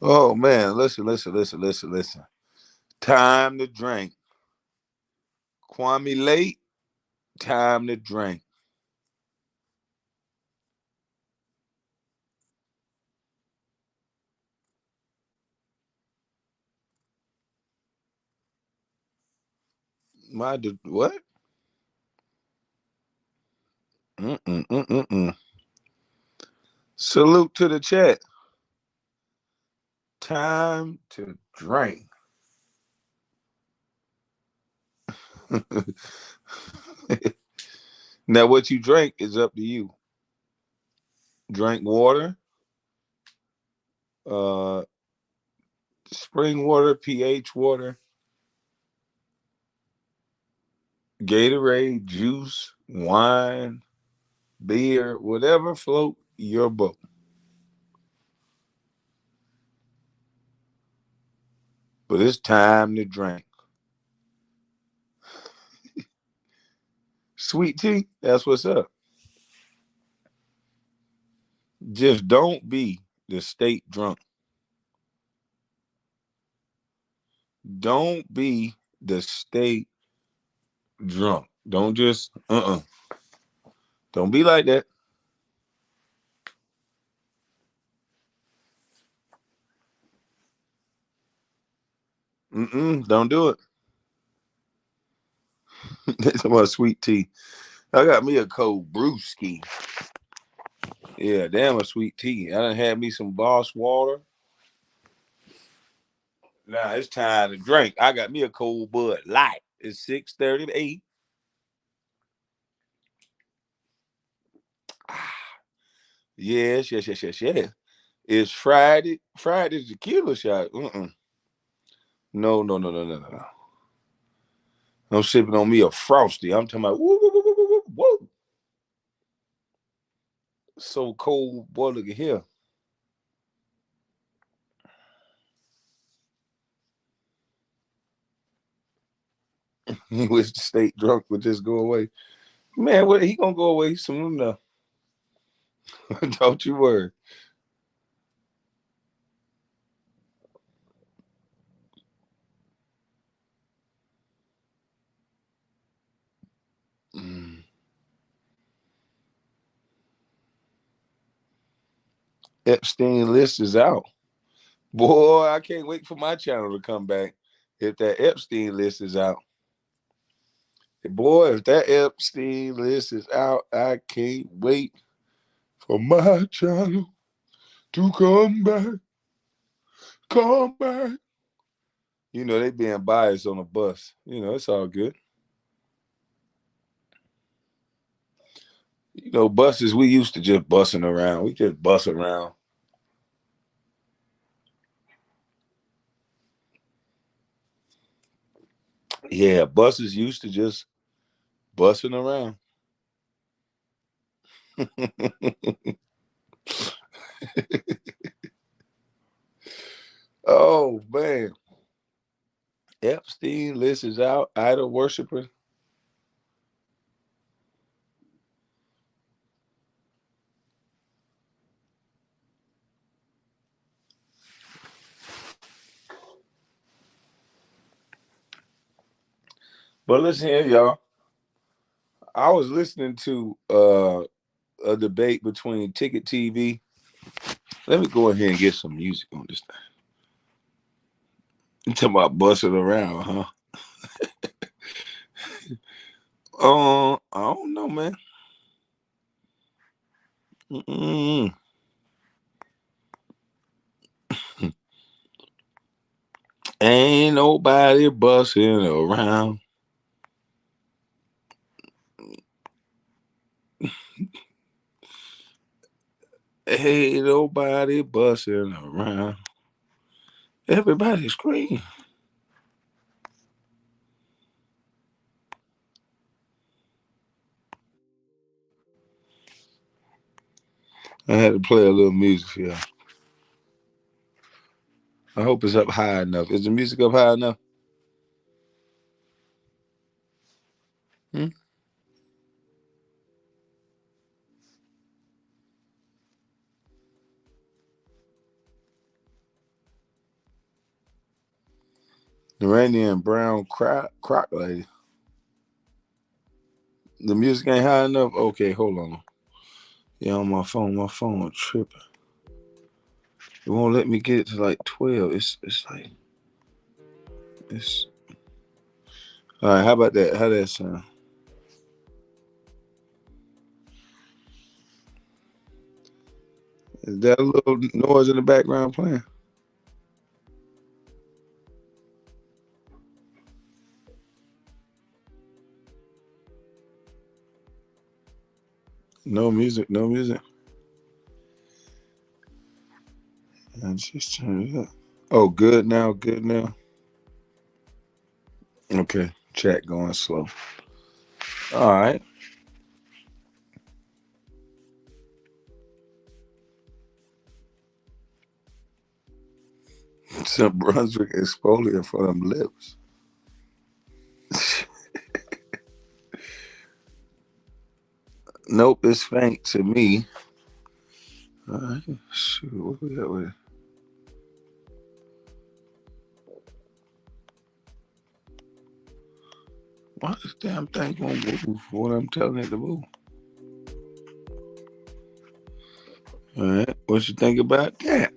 Oh man, listen. Time to drink. Kwame late. Time to drink. What? Mm-mm. Salute to the chat. Time to drink. Now, what you drink is up to you. Drink water, uh, spring water, pH water, Gatorade, juice, wine, beer, whatever float your boat. But it's time to drink. Sweet tea, that's what's up. Just don't be the state drunk. Don't be the state drunk. Don't just Don't be like that. Don't do it. That's about sweet tea. I got me a cold brewski. Yeah, damn a sweet tea. I done had me some Boss water. Now it's time to drink. I got me a cold Bud Light. It's 6:38. Yes. It's Friday. Friday's tequila shot. No. I'm sipping on me a frosty. I'm talking about woo. So cold, boy. Look at here. He wish the state drunk would just go away. Man, what he gonna go away soon enough? Don't you worry. Mm. Epstein list is out. Boy, I can't wait for my channel to come back. If that Epstein list is out. Boy, if that Epstein list is out, I can't wait for my channel to come back. Come back. You know, they being biased on the bus. You know, it's all good. You know, buses, we used to just bussing around. We just bus around. Yeah, buses used to just bussing around. Oh man. Epstein list is out. Idol worshiper. But listen here, y'all. I was listening to a debate between Ticket TV. Let me go ahead and get some music on this thing. You talking about busting around, huh? I don't know, man. Mm-mm. Ain't nobody busting around. Ain't nobody busting around. Everybody scream. I had to play a little music for y'all. I hope it's up high enough. Is the music up high enough? Hmm? The Randy and Brown croc lady. The music ain't high enough. Okay, hold on. Yeah, on my phone. My phone tripping. It won't let me get it to like 12. It's like it's. All right, how about that? How that sound? Is that a little noise in the background playing? No music, no music. I just turn it up. Oh, good now, good now. Okay, chat going slow. All right. Some Brunswick exfoliant for them lips. Nope, it's faint to me. All right. Shoot, what we got with it? Why this damn thing won't move when I'm telling it to move? All right. What you think about that?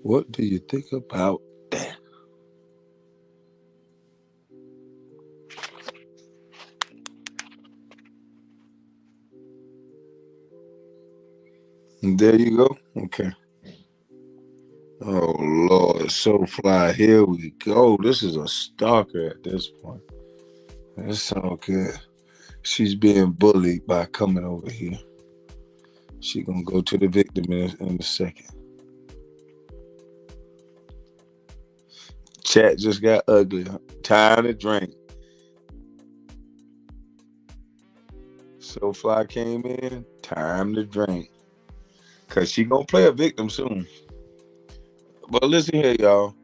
What do you think about that? There you go. Okay. Oh Lord, so fly. Here we go. This is a stalker at this point. It's all good. She's being bullied by coming over here. She gonna go to the victim in a second. Chat just got ugly. Time to drink. So fly came in. Time to drink. Cause she gonna play a victim soon. But listen here, y'all.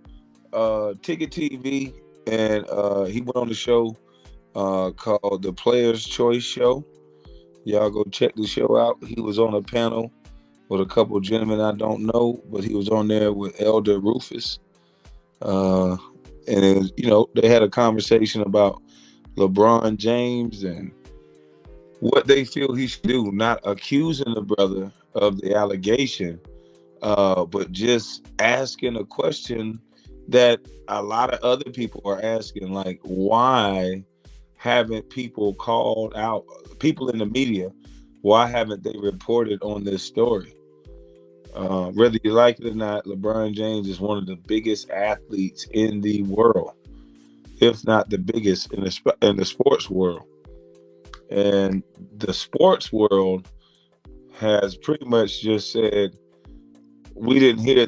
TICKETtv, and he went on the show called the Players Choice Show. Y'all go check the show out. He was on a panel with a couple of gentlemen I don't know, but he was on there with Elder Rufus. And it was, they had a conversation about LeBron James and what they feel he should do, not accusing the brother of the allegation, but just asking a question that a lot of other people are asking, like, why haven't people called out, people in the media, why haven't they reported on this story? Whether you like it or not, LeBron James is one of the biggest athletes in the world, if not the biggest in the sports world. And the sports world has pretty much just said, we didn't hear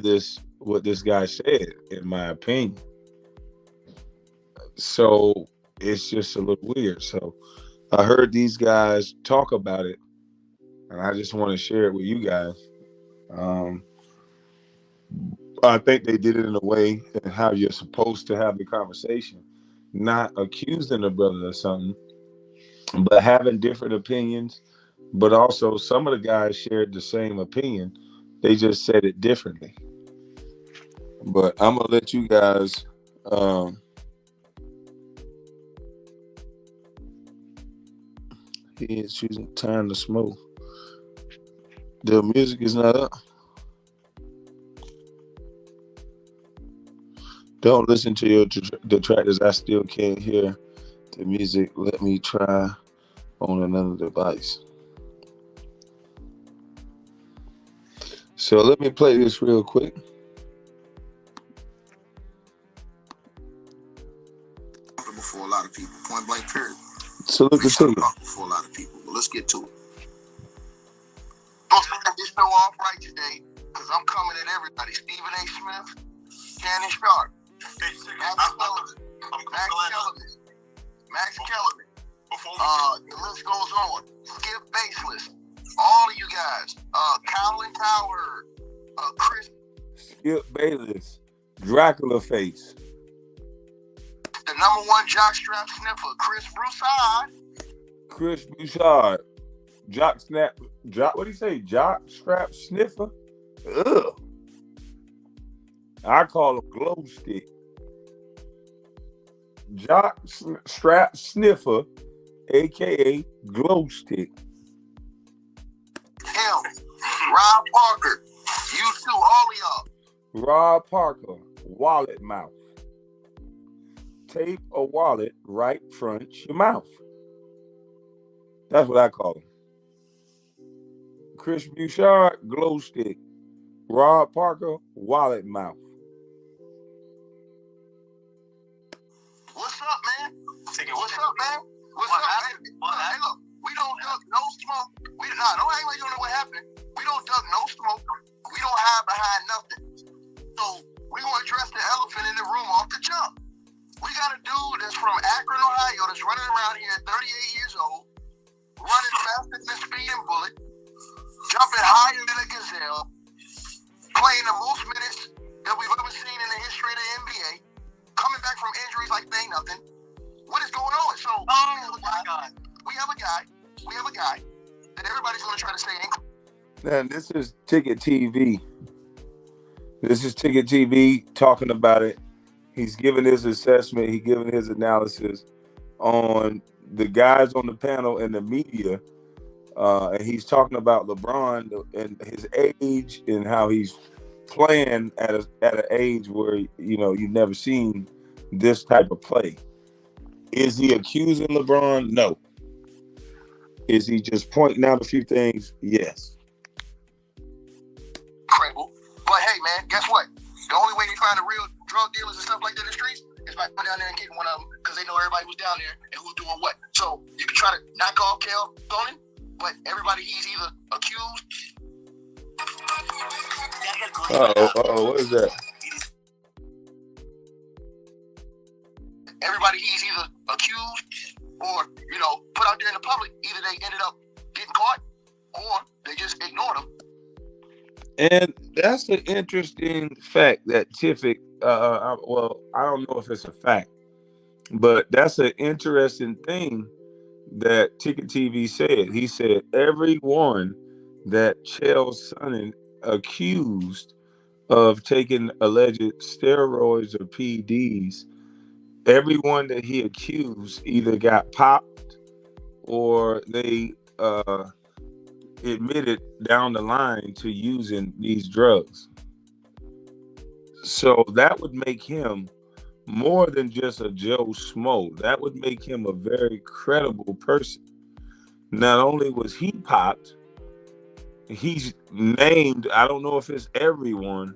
what this guy said, in my opinion. So it's just a little weird. So I heard these guys talk about it, and I just want to share it with you guys. I think they did it in a way and how you're supposed to have the conversation, not accusing the brother of something, but having different opinions. But also, some of the guys shared the same opinion. They just said it differently. But I'm gonna let you guys. He is choosing time to smoke. The music is not up. Don't listen to your detractors. I still can't hear the music. Let me try on another device. So let me play this real quick. For a lot of people, point blank period. So look at you. For a lot of people, but let's get to it. I'm starting this show off right today because I'm coming at everybody. Stephen A. Smith, Shannon Sharp, Max Kellerman. The list goes on. Skip Baseless. All of you guys. Colin Cowherd. Chris. Skip Bayless. Dracula face. The number one jockstrap sniffer, Chris Broussard. Chris Broussard. What do you say? Jockstrap sniffer? Ugh. I call him glow stick. Jock strap sniffer, aka glow stick. Him, Rob Parker, you too, all of y'all. Rob Parker, wallet mouth. Tape a wallet right front your mouth. That's what I call him. Chris Bouchard, glow stick. Rob Parker, wallet mouth. What's up, man? What's up, man? What's up, man? Hey, look, we don't duck no smoke. Don't act like you don't know what happened. We don't duck no smoke. We don't hide behind nothing. So we gonna address the elephant in the room off the jump. We got a dude that's from Akron, Ohio, that's running around here at 38 years old, running faster than a speeding bullet, jumping higher than a gazelle, playing the most minutes that we've ever seen in the history of the NBA, coming back from injuries like they ain't nothing. What is going on? So we have a guy that everybody's gonna try to say ain't. Now, this is TICKETtv. This is TICKETtv talking about it. He's giving his assessment. He's giving his analysis on the guys on the panel and the media. And he's talking about LeBron and his age and how he's playing at an age where, you've never seen this type of play. Is he accusing LeBron? No. Is he just pointing out a few things? Yes. Incredible. But hey, man, guess what? The only way they find the real drug dealers and stuff like that in the streets is by going down there and getting one of them, because they know everybody was down there and who's doing what. So you can try to knock off Kel Sonnen, but everybody, he's either accused. What is that? Everybody, he's either accused or, put out there in the public. Either they ended up getting caught or they just ignored him. And that's an interesting fact that Tiffik, I don't know if it's a fact, but that's an interesting thing that TICKETtv said. He said everyone that Chael Sonnen accused of taking alleged steroids or PEDs, everyone that he accused either got popped or they admitted down the line to using these drugs. So that would make him more than just a Joe Schmo. That would make him a very credible person. Not only was he popped, he's named, I don't know if it's everyone,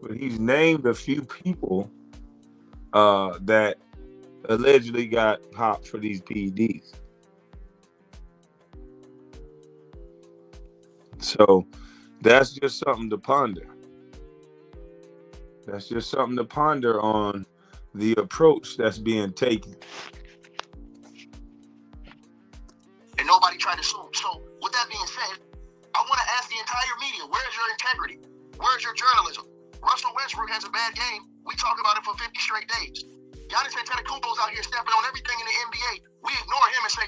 but he's named a few people that allegedly got popped for these PEDs. So that's just something to ponder. That's just something to ponder on the approach that's being taken. And nobody tried to sue. So with that being said, I want to ask the entire media, where's your integrity? Where's your journalism? Russell Westbrook has a bad game. We talk about it for 50 straight days. Giannis Antetokounmpo's out here stepping on everything in the NBA. We ignore him and say,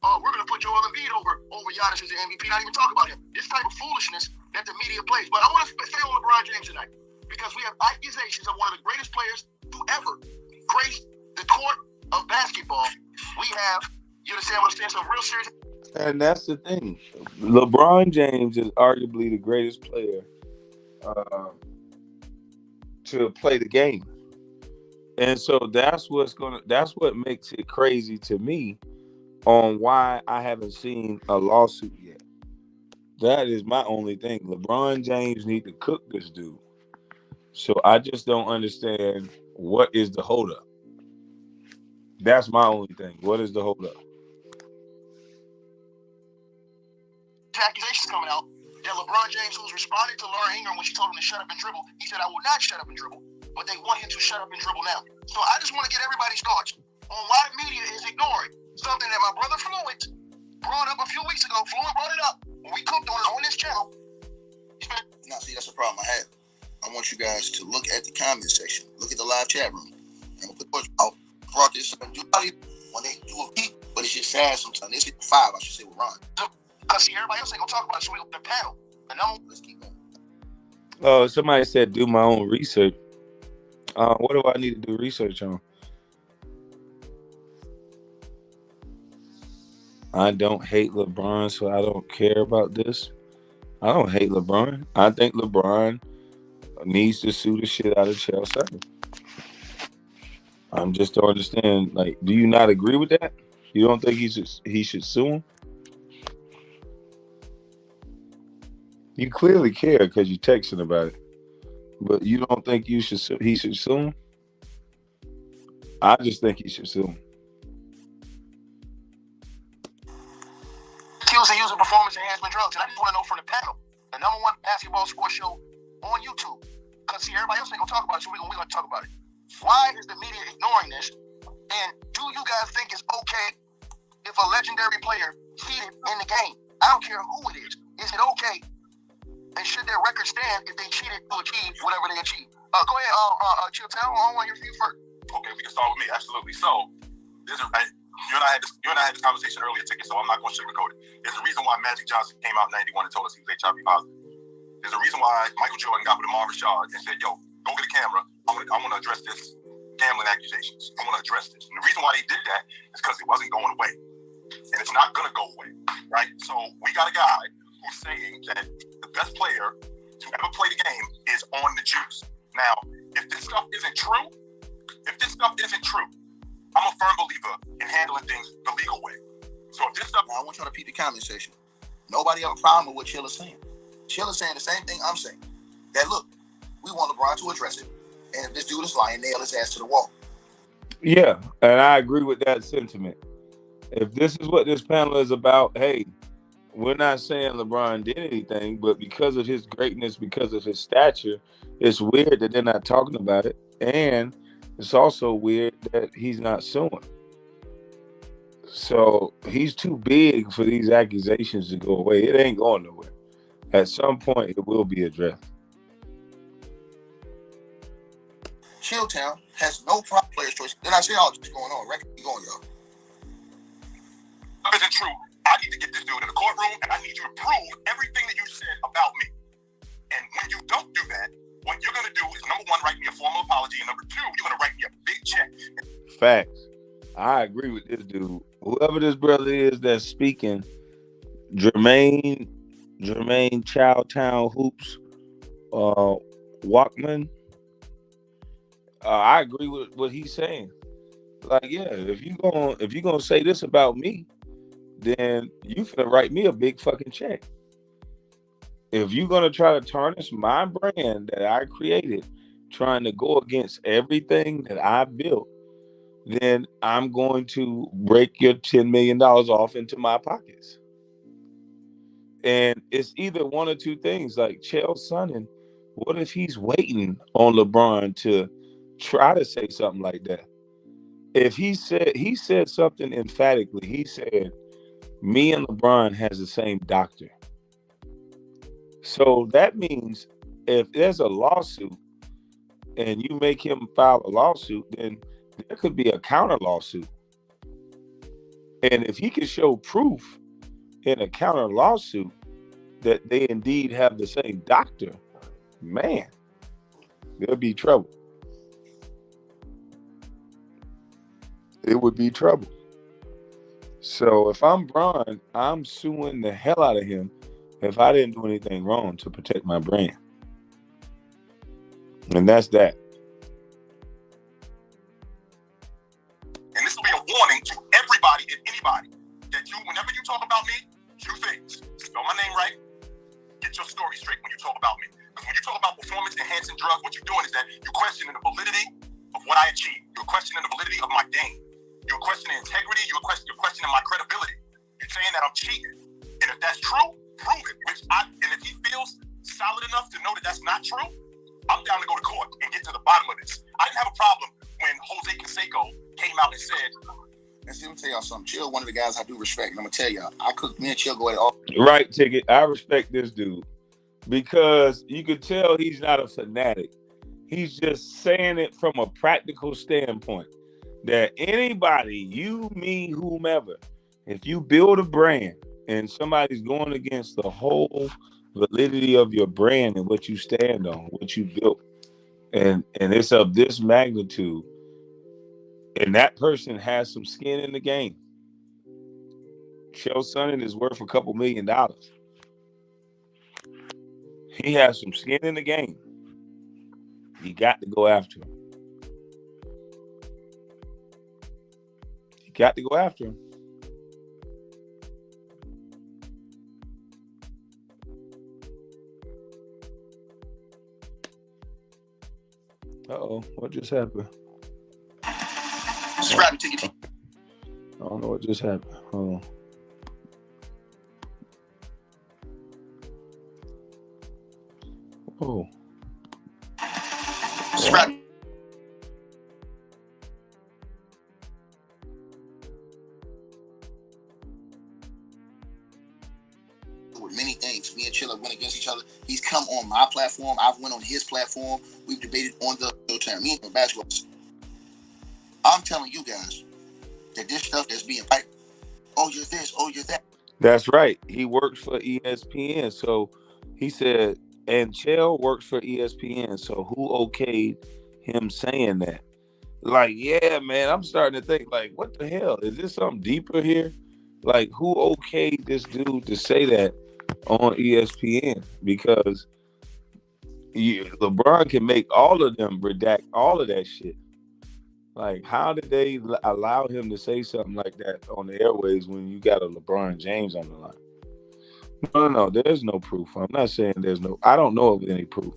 we're going to put Joel Embiid over Giannis as the MVP, not even talk about him. This type of foolishness that the media plays. But I want to stay on LeBron James tonight, because we have accusations of one of the greatest players to ever grace the court of basketball. We have, you understand what I'm saying, some real serious. And that's the thing. LeBron James is arguably the greatest player to play the game. And so that's what makes it crazy to me on why I haven't seen a lawsuit yet. That is my only thing. LeBron James need to cook this dude. So I just don't understand what is the holdup. That's my only thing. What is the holdup? Accusations coming out that LeBron James, who's responding to Laura Ingraham when she told him to shut up and dribble, he said, I will not shut up and dribble, but they want him to shut up and dribble now. So I just want to get everybody's thoughts on why the media is ignoring something that my brother Floyd brought up a few weeks ago. Floyd brought it up when we cooked on this channel. Now, see, that's the problem I have. I want you guys to look at the comment section. Look at the live chat room. And I brought this up when they do a peak, but it's just sad sometimes. This is 5, I should say, with Ron. Because everybody else ain't going to talk about it, so we open the panel. And let's keep going. Oh, somebody said do my own research. What do I need to do research on? I don't hate LeBron, so I don't care about this. I don't hate LeBron. I think LeBron needs to sue the shit out of Chael Sonnen. I'm just don't understand. Like, do you not agree with that? You don't think he should sue him? You clearly care because you texting about it, but you don't think he should sue him? I just think he should sue him. Accused of using performance enhancement drugs, and I just want to know from the panel, the #1 basketball sports show on YouTube. Because see, everybody else ain't gonna talk about it, so we're gonna talk about it. Why is the media ignoring this? And do you guys think it's okay if a legendary player cheated in the game? I don't care who it is. Is it okay? And should their record stand if they cheated to achieve whatever they achieved? Go ahead, Chill Town. I want to hear from you first. Okay, we can start with me. Absolutely. So, you and I had this conversation earlier, Ticket. So I'm not going to sugarcoat it. There's a reason why Magic Johnson came out in '91 and told us he was HIV positive. There's a reason why Michael Jordan got with Amar Rashad and said, "Yo, go get a camera. I want to address this gambling accusations. I want to address this." And the reason why they did that is because it wasn't going away, and it's not going to go away, right? So we got a guy who's saying that the best player to ever play the game is on the juice. Now, if this stuff isn't true, I'm a firm believer in handling things the legal way. So if this stuff... Now, I want y'all to peep the comment section. Nobody have a problem with what Chill is saying. Chill is saying the same thing I'm saying. That, look, we want LeBron to address it, and if this dude is lying, nail his ass to the wall. Yeah, and I agree with that sentiment. If this is what this panel is about, hey, we're not saying LeBron did anything, but because of his greatness, because of his stature, it's weird that they're not talking about it. And it's also weird that he's not suing. So he's too big for these accusations to go away. It ain't going nowhere. At some point, it will be addressed. Chilltown has no problem players' choice. Then I say all this going on. Record going, y'all. If it isn't true, I need to get this dude in the courtroom, and I need you to prove everything that you said about me. And when you don't do that, what you're going to do is, #1, write me a formal apology, and #2, you're going to write me a big check. Facts. I agree with this dude. Whoever this brother is that's speaking, Jermaine Chowtown Hoops, Walkman, I agree with what he's saying. Like, yeah, if you gonna say this about me, then you finna write me a big fucking check. If you're gonna try to tarnish my brand that I created, trying to go against everything that I built, then I'm going to break your $10 million off into my pockets. And it's either one or two things. Like Chael Sonnen, what if he's waiting on LeBron to try to say something like that? If he said something emphatically, he said, me and LeBron has the same doctor. So that means if there's a lawsuit and you make him file a lawsuit, then there could be a counter lawsuit. And if he can show proof in a counter lawsuit that they indeed have the same doctor, man, there'll be trouble. It would be trouble. So if I'm Bron, I'm suing the hell out of him if I didn't do anything wrong to protect my brand. And that's that. And this will be a warning to everybody and anybody that whenever you talk about me, two things. Spell my name right. Get your story straight when you talk about me. Because when you talk about performance-enhancing drugs, what you're doing is that you're questioning the validity of what I achieved. You're questioning the validity of my game. You're questioning integrity. You're questioning my credibility. You're saying that I'm cheating. And if that's true, prove it. And if he feels solid enough to know that that's not true, I'm down to go to court and get to the bottom of this. I didn't have a problem when Jose Canseco came out and said, and see, let me tell y'all something. Chill, one of the guys I do respect. And I'm going to tell y'all, me and Chill go at all. Right, Ticket. I respect this dude because you could tell he's not a fanatic. He's just saying it from a practical standpoint that anybody, you, me, whomever, if you build a brand and somebody's going against the whole validity of your brand and what you stand on, what you built, and it's of this magnitude, and that person has some skin in the game. Chael Sonnen is worth a couple $1 million. He has some skin in the game. You got to go after him. You got to go after him. Uh-oh, what just happened? Subscribe to TICKETtv. I don't know what just happened. Hold on. Oh. Subscribe. With many things, me and Chilla went against each other. He's come on my platform. I've went on his platform. We've debated on the Showtime. Me and basketball. I'm telling you guys that this stuff that's being piped. Oh, you're this. Oh, you're that. That's right. He works for ESPN. So he said, and Chael works for ESPN. So who okayed him saying that? Like, yeah, man, I'm starting to think, like, what the hell? Is this something deeper here? Like, who okayed this dude to say that on ESPN? Because LeBron can make all of them redact all of that shit. Like, how did they allow him to say something like that on the airways when you got a LeBron James on the line? No, there's no proof. I'm not saying there's no, I don't know of any proof.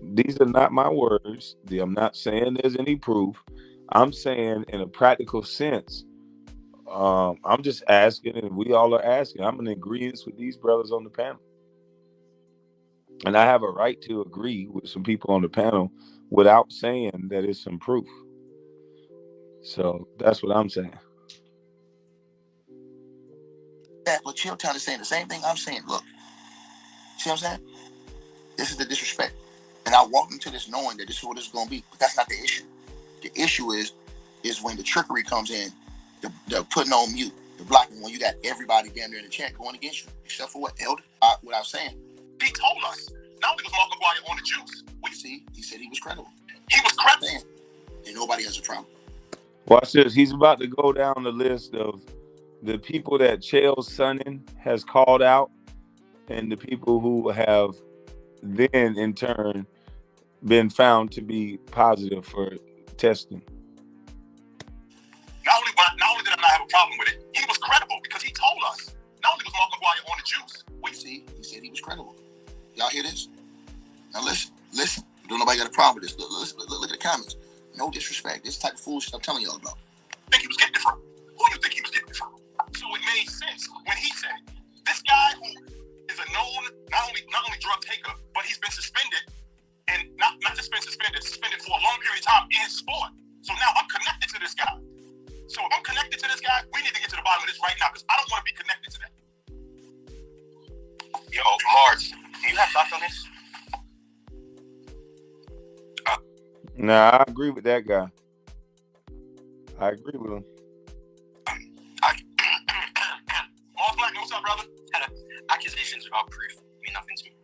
These are not my words. I'm not saying there's any proof. I'm saying in a practical sense, I'm just asking, and we all are asking. I'm in agreement with these brothers on the panel. And I have a right to agree with some people on the panel without saying that it's some proof. So that's what I'm saying. That, but Chilltown is saying the same thing I'm saying. Look, see what I'm saying? This is the disrespect. And I walked into this knowing that this is what it's going to be. But that's not the issue. The issue is when the trickery comes in, the putting on mute, the blocking, when you got everybody damn near in the chat going against you, except for what, Elder? What I was saying. He told us. Not only was Mark McGuire on the juice. We see, he said he was credible. He was credible. And nobody has a problem. Watch this. He's about to go down the list of the people that Chael Sonnen has called out and the people who have then, in turn, been found to be positive for testing. Not only did I not have a problem with it, he was credible because he told us. Not only was Mark McGuire on the juice. We see, he said he was credible. Y'all hear this? Now listen. Don't nobody got a problem with this. Look at the comments. No disrespect. This type of foolishness I'm telling y'all about. I think he was getting it from? Who do you think he was getting it from? So it made sense when he said, this guy who is a known, not only drug taker, but he's been suspended, and not just been suspended for a long period of time in sport. So now I'm connected to this guy. So if I'm connected to this guy, we need to get to the bottom of this right now, because I don't want to be connected to that. Yo, Mars, do you have thoughts on this? Nah, I agree with that guy. I agree with him. Mars Black, what's up, brother? Accusations without proof mean nothing to me.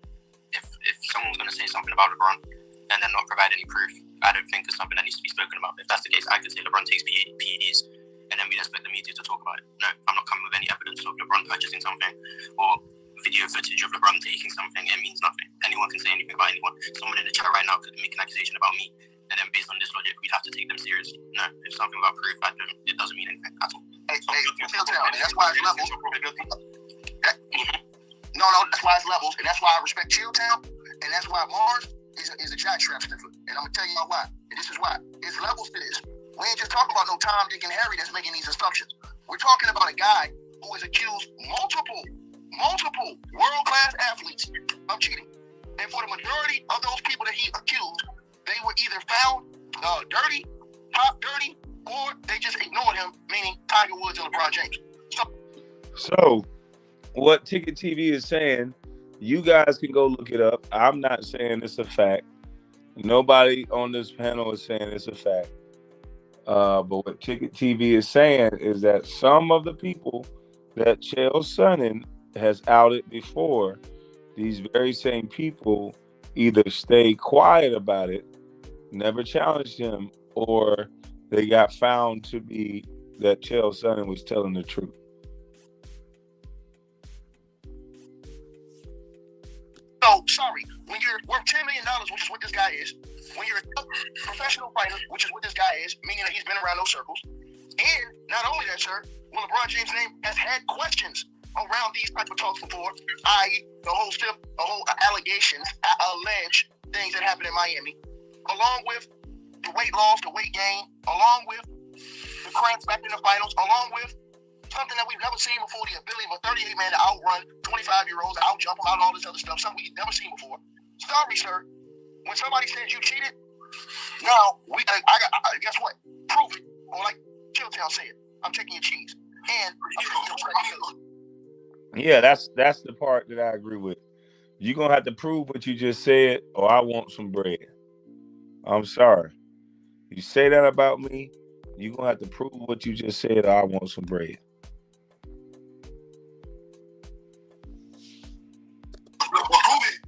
If someone's going to say something about LeBron and then not provide any proof, I don't think it's something that needs to be spoken about. If that's the case, I could say LeBron takes PEDs and then we expect the media to talk about it. No, I'm not coming with any evidence of LeBron purchasing something or video footage of LeBron taking something. It means nothing. Anyone can say anything about anyone. Someone in the chat right now could make an accusation about me, and then based on this logic, we'd have to take them seriously. No, if something without proof, it doesn't mean anything at all. Hey, that's why it's levels. No, that's why it's levels, and that's why I respect Chilltown, and that's why Mars is a jackstrap sniffer. And I'm gonna tell y'all why. And this is why. It's levels to this. We ain't just talking about no Tom, Dick, and Harry that's making these instructions. We're talking about a guy who has accused multiple world-class athletes of cheating. And for the majority of those people that he accused, they were either found dirty, pop dirty, or they just ignored him, meaning Tiger Woods and LeBron James. So what TICKETtv is saying, you guys can go look it up. I'm not saying it's a fact. Nobody on this panel is saying it's a fact. But what TICKETtv is saying is that some of the people that Chael Sonnen has outed before, these very same people either stay quiet about it, never challenged him, or they got found to be that Chael Sonnen was telling the truth. So, sorry, when you're worth $10 million, which is what this guy is, when you're a professional fighter, which is what this guy is, meaning that he's been around those circles, and not only that, sir, when LeBron James' name has had questions around these type of talks before, i.e. the whole allegations, alleged things that happened in Miami, along with the weight loss, the weight gain, along with the cramps back in the finals, along with something that we've never seen before, the ability of a 38-man to outrun 25-year-olds, out-jump them out, and all this other stuff, something we've never seen before. Sorry, sir. When somebody says you cheated, now, guess what? Prove it. Or like Chilltown said, I'm taking your cheese. And yeah, that's the part that I agree with. You're going to have to prove what you just said, or I want some bread. I'm sorry. You say that about me, you're going to have to prove what you just said, or I want some bread.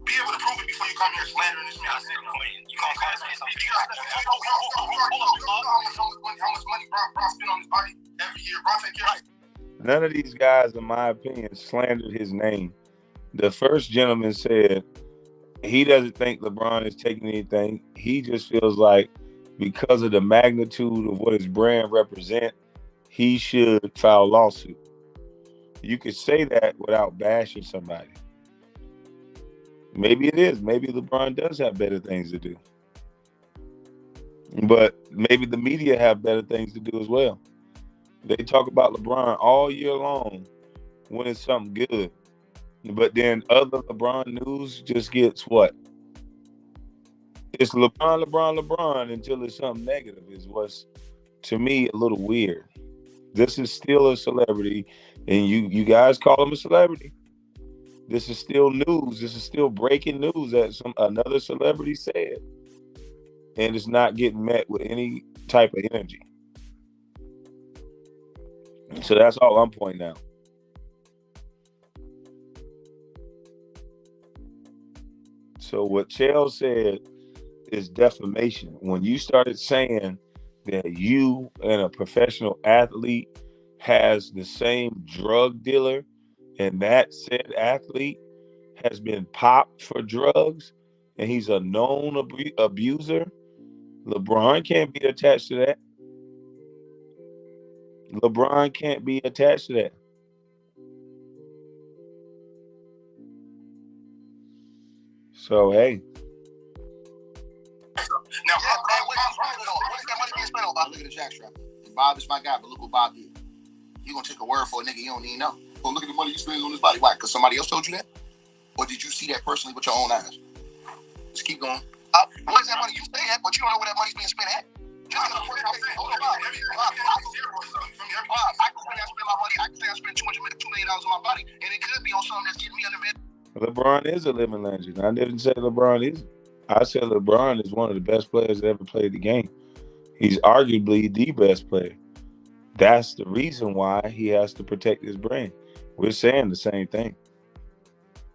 Be able to prove it before you come here slandering this man. You can't say something. How much money Bron spent on his body every year? Bron take care of it. None of these guys, in my opinion, slandered his name. The first gentleman said he doesn't think LeBron is taking anything. He just feels like because of the magnitude of what his brand represents, he should file a lawsuit. You could say that without bashing somebody. Maybe it is. Maybe LeBron does have better things to do. But maybe the media have better things to do as well. They talk about LeBron all year long when it's something good. But then other LeBron news just gets what? It's LeBron until it's something negative is what's, to me, a little weird. This is still a celebrity, and you guys call him a celebrity. This is still news. This is still breaking news that another celebrity said. And it's not getting met with any type of energy. So that's all I'm pointing out. So what Chael said is defamation. When you started saying that you and a professional athlete has the same drug dealer, and that said athlete has been popped for drugs, and he's a known abuser, LeBron can't be attached to that. LeBron can't be attached to that. So, hey. Now, what is that money being spent on? Look at the jackstrap. Bob is my guy, but look what Bob did. You gonna take a word for a nigga you don't even know. Well, look at the money you spend on his body. Why? Because somebody else told you that? Or did you see that personally with your own eyes? Just keep going. What is that money? You say that, but you don't know where that money's being spent at. Hold on, Bob. I can say I spent $2 million on my body, and it could be on something that's getting me under bed. LeBron is a living legend. I didn't say LeBron isn't. I said LeBron is one of the best players that ever played the game. He's arguably the best player. That's the reason why he has to protect his brand. We're saying the same thing.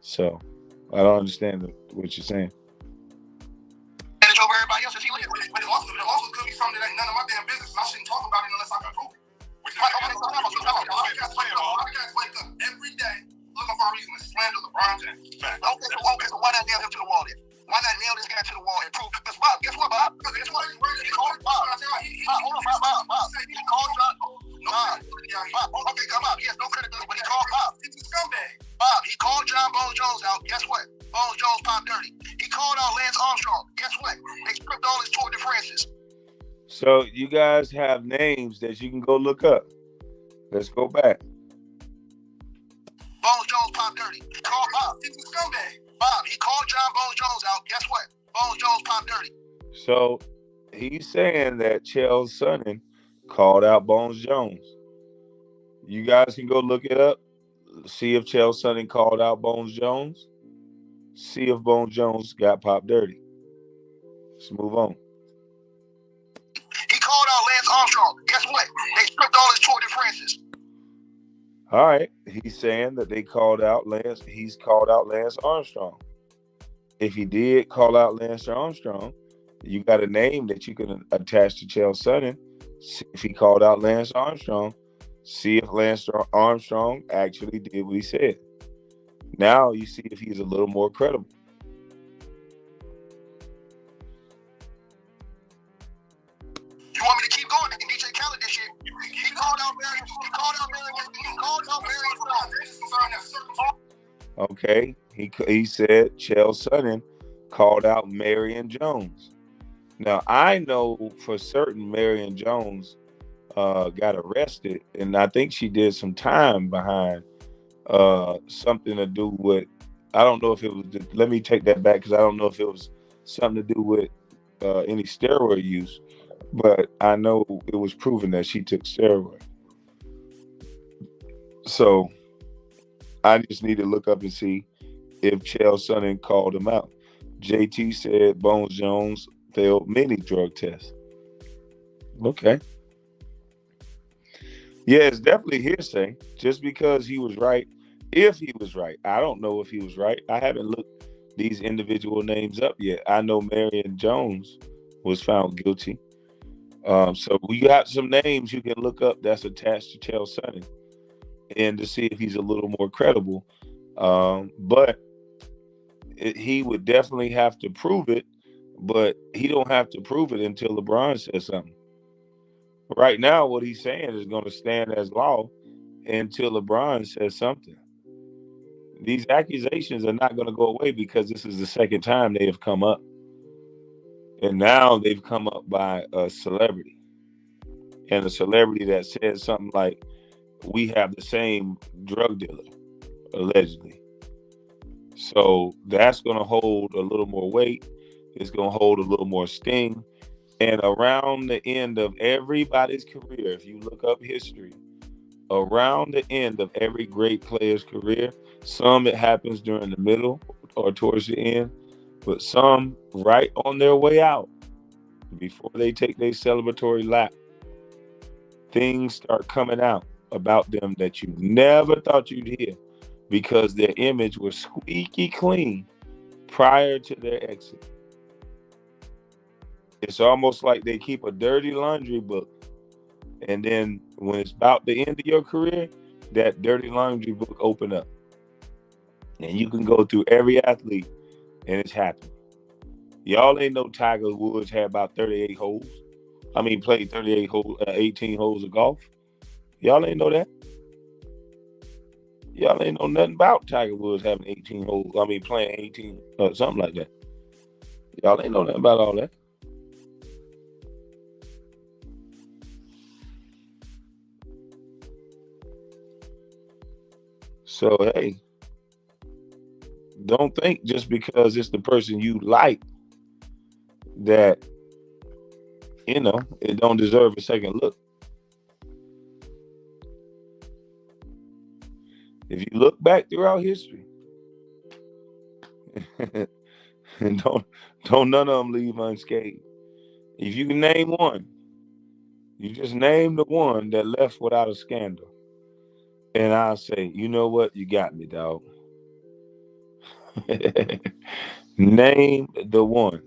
So, I don't understand what you're saying. And it's over everybody else. But it also could be something that ain't none of my damn business, and I shouldn't talk about it unless I can prove it. A lot of guys wake up every day looking for a reason to slander LeBron James. Okay, so why not nail him to the wall then? Why not nail this guy to the wall and prove? Because Bob, guess what, Bob? Guess what? He called Bob. Hold on, Bob. He called Bob. Okay, come on. He has no credibility, but he called Bob. He's a scumbag. Bob, he called John Bones Jones out. Guess what? Bones Jones popped dirty. He called out Lance Armstrong. Guess what? They stripped all his Tour de France. So you guys have names that you can go look up. Let's go back. Bones Jones popped dirty. He called Bob. He's a scumbag. Bob, he called John Bones Jones out. Guess what? Bones Jones popped dirty. So he's saying that Chael Sonnen called out Bones Jones. You guys can go look it up. See if Chael Sonnen called out Bones Jones. See if Bones Jones got popped dirty. Let's move on. He called out Lance Armstrong. Guess what? They stripped all his Tour de France. All right. He's saying that they called out Lance. He's called out Lance Armstrong. If he did call out Lance Armstrong, You got a name that you can attach to Chael Sonnen. See if he called out Lance Armstrong. See if Lance Armstrong actually did what he said. Now you see if he's a little more credible. You want me to keep going? And DJ Khaled this shit. He called out Marion. Okay, he said Chael Sonnen called out Marion Jones. Now I know for certain Marion Jones got arrested, and I think she did some time behind something to do with. I don't know if it was. Let me take that back because I don't know if it was something to do with any steroid use, but I know it was proven that she took steroids. So I just need to look up and see if Chael Sonnen called him out. JT said Bones Jones failed many drug tests. Okay. Yeah, it's definitely hearsay. Just because he was right, if he was right. I don't know if he was right. I haven't looked these individual names up yet. I know Marion Jones was found guilty. So we got some names you can look up that's attached to Chael Sonnen, and to see if he's a little more credible. But he would definitely have to prove it, but he don't have to prove it until LeBron says something. Right now, what he's saying is going to stand as law until LeBron says something. These accusations are not going to go away because this is the second time they have come up. And now they've come up by a celebrity. And a celebrity that says something like, we have the same drug dealer, allegedly. So that's going to hold a little more weight. It's going to hold a little more sting. And around the end of everybody's career, if you look up history, around the end of every great player's career, some it happens during the middle or towards the end, but some right on their way out, before they take their celebratory lap, things start coming out about them that you never thought you'd hear because their image was squeaky clean prior to their exit. It's almost like they keep a dirty laundry book, and then when it's about the end of your career, that dirty laundry book open up, and you can go through every athlete, and it's happening. Y'all ain't know Tiger Woods had about 38 holes. I mean, played 18 holes of golf. Y'all ain't know that. Y'all ain't know nothing about Tiger Woods having 18 holes. I mean, playing 18, something like that. Y'all ain't know nothing about all that. So, hey, don't think just because it's the person you like that, it don't deserve a second look. If you look back throughout history, and don't none of them leave unscathed. If you can name one, you just name the one that left without a scandal. And I'll say, you know what? You got me, dog. Name the one.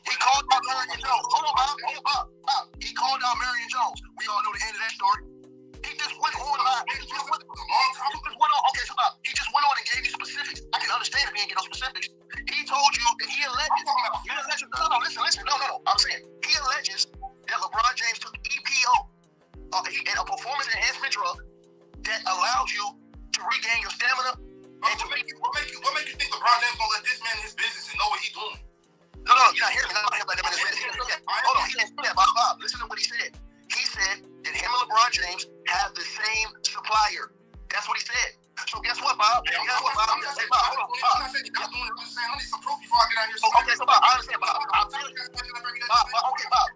He called out Marion Jones. Hold on, Bob. He called out Marion Jones. We all know the end of that story. He just went on. Okay, so Bob, he just went on and gave you specifics. I can understand if he didn't get no specifics. He told you that he alleges. No, listen. No. I'm saying he alleges that LeBron James took EPO, and a performance enhancement drug that allows you to regain your stamina. And to make you think LeBron James gonna let this man in his business and know what he's doing? No, you're not hearing me. I'm not hearing him in his business. Hold on, he didn't say that, Bob. Listen to what he said. He said that him and LeBron James have the same supplier. That's what he said. So guess what, Bob? Hey, Bob. Hold on, Bob. I need some proof before I get out here. Okay, so Bob, I understand, Bob. Bob,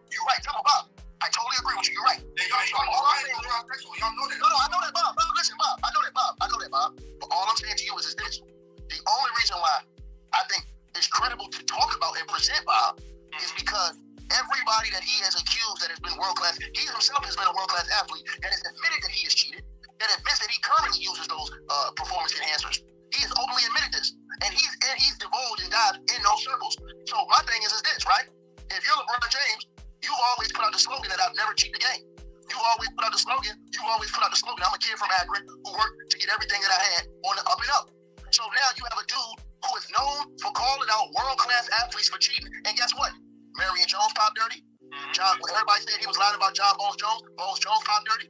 you're right. Tell me, Bob. I totally agree with you. You're right. Y'all know that. No, I know that, Bob. Listen, Bob. I know that, Bob. But all I'm saying to you is this. The only reason why I think it's credible to talk about and present Bob is because everybody that he has accused that has been world-class, he himself has been a world-class athlete that has admitted that he has cheated, that admits that he currently uses those performance enhancers. He has openly admitted this. And he's divulged athletes for cheating. And guess what? Marion Jones popped dirty. Everybody said he was lying about John Bones Jones. Bones Jones popped dirty.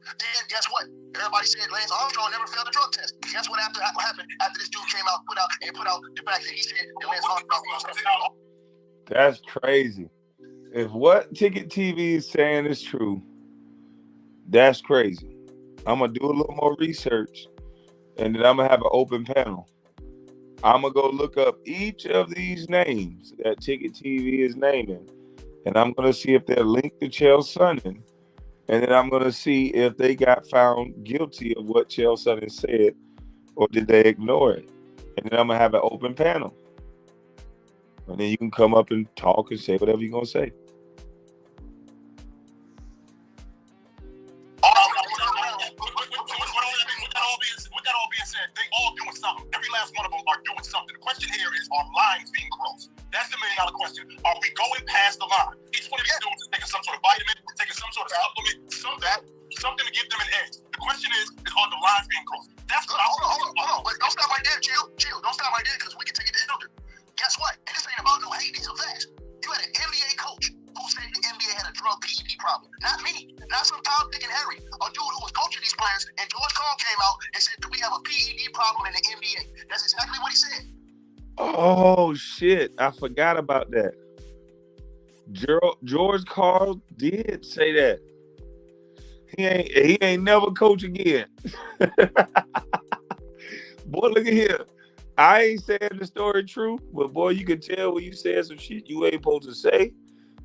Then guess what? Everybody said Lance Armstrong never failed a drug test. Guess what happened after this dude came out and put out the fact that he said that Lance Armstrong was. That's crazy. If what TICKETtv is saying is true, that's crazy. I'm going to do a little more research, and then I'm going to have an open panel. I'm going to go look up each of these names that TICKETtv is naming, and I'm going to see if they're linked to Chael Sonnen, and then I'm going to see if they got found guilty of what Chael Sonnen said, or did they ignore it. And then I'm going to have an open panel. And then you can come up and talk and say whatever you're going to say. With that all being said, they all doing something. Every last one of them are doing something. The question here is, are lines being crossed? That's the $1 million question. Are we going past the line? Each one of these dudes is taking some sort of vitamin, taking some sort of supplement, something to give them an edge. The question is are the lines being crossed? That's what Hold on. But don't stop right there, Chill. Don't stop right there because we can take it to another. Guess what? And this ain't about no hate. These are facts. You had an NBA coach who said the NBA had a drug PED problem. Not me. Not some Tom, Dick, and Harry. A dude who was coaching these players, and George Karl came out and said that we have a PED problem in the NBA. That's exactly what he said. Oh, shit. I forgot about that. George Karl did say that. He ain't never coach again. Boy, look at here. I ain't saying the story true, but boy, you can tell when you said some shit you ain't supposed to say,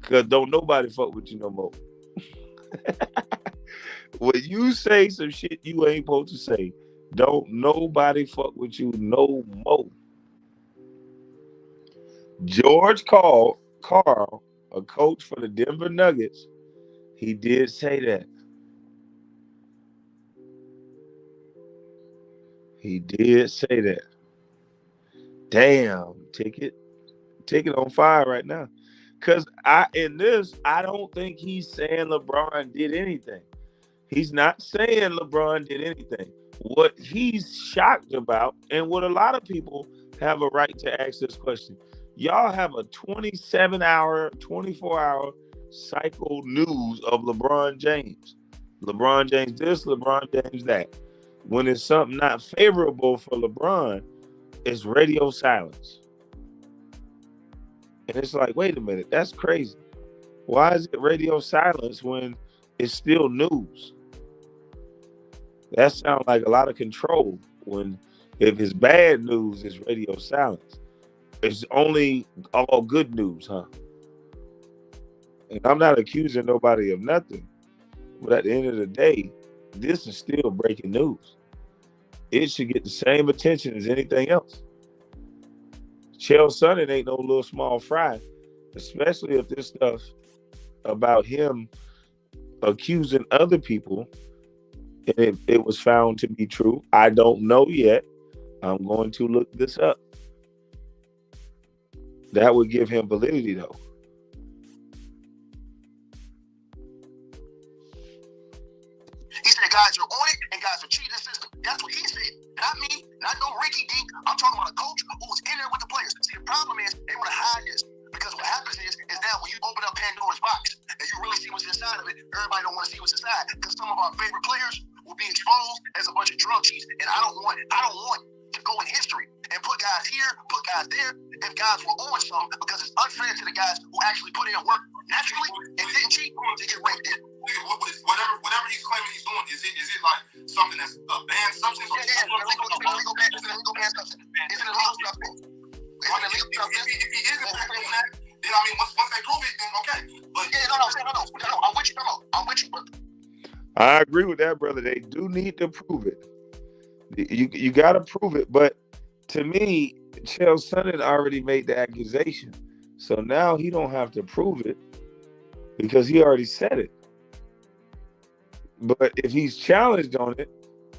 because don't nobody fuck with you no more. When you say some shit you ain't supposed to say, don't nobody fuck with you no more. George Karl, a coach for the Denver Nuggets, he did say that. He did say that. Damn, Ticket on fire right now. Because I don't think he's saying LeBron did anything. He's not saying LeBron did anything. What he's shocked about, and what a lot of people have a right to ask this question, y'all have a 27-hour, 24-hour cycle news of LeBron James. LeBron James this, LeBron James that. When it's something not favorable for LeBron, it's radio silence. And it's like, wait a minute, that's crazy. Why is it radio silence when it's still news? That sounds like a lot of control when if it's bad news, it's radio silence. It's only all good news, huh? And I'm not accusing nobody of nothing. But at the end of the day, this is still breaking news. It should get the same attention as anything else. Chael Sonnen ain't no little small fry, especially if this stuff about him accusing other people, and it was found to be true. I don't know yet. I'm going to look this up. That would give him validity, though. He said guys are on it and guys are cheating the system. That's what he said. Not me, not no Ricky D. I'm talking about a coach who was in there with the players. See, the problem is they want to hide this. Because what happens is now when you open up Pandora's box and you really see what's inside of it, everybody don't want to see what's inside. Because some of our favorite players will be exposed as a bunch of drug cheats. And I don't want to go in history and put guys here, put guys there, if guys were on something, because it's unfair to the guys who actually put in work naturally and didn't cheat to get raped in. Whatever he's claiming he's doing, is it like something that's a banned substance? Yeah, illegal banned substance. It's an illegal substance. If he isn't doing that, then I mean, once they prove it, then okay. But yeah, no, I'm with you, brother. I agree with that, brother. They do need to prove it. You got to prove it. But to me, Chael Sonnen already made the accusation. So now he don't have to prove it because he already said it. But if he's challenged on it,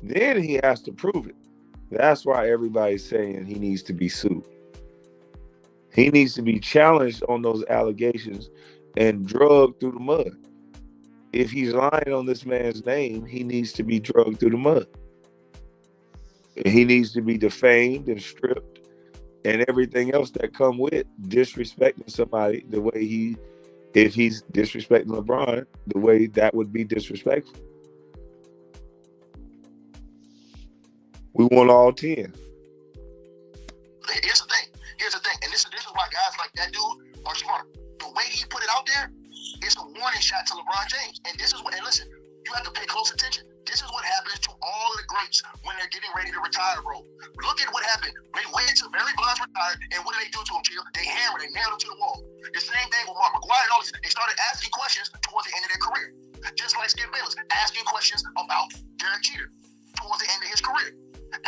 then he has to prove it. That's why everybody's saying he needs to be sued. He needs to be challenged on those allegations and drugged through the mud. If he's lying on this man's name, he needs to be drugged through the mud. He needs to be defamed and stripped and everything else that come with disrespecting somebody the way if he's disrespecting LeBron, the way that would be disrespectful. We want all 10. Here's the thing. And this is why guys like that dude are smart. The way he put it out there, it's a warning shot to LeBron James. And this is what, and listen, you have to pay close attention. This is what happens to all the greats when they're getting ready to retire, bro. Look at what happened. They waited till Barry Bonds retired, and what did they do to him, Chill? They hammered, they nailed him to the wall. The same thing with Mark McGwire and all these. They started asking questions towards the end of their career. Just like Skip Bayless, asking questions about Derek Jeter towards the end of his career.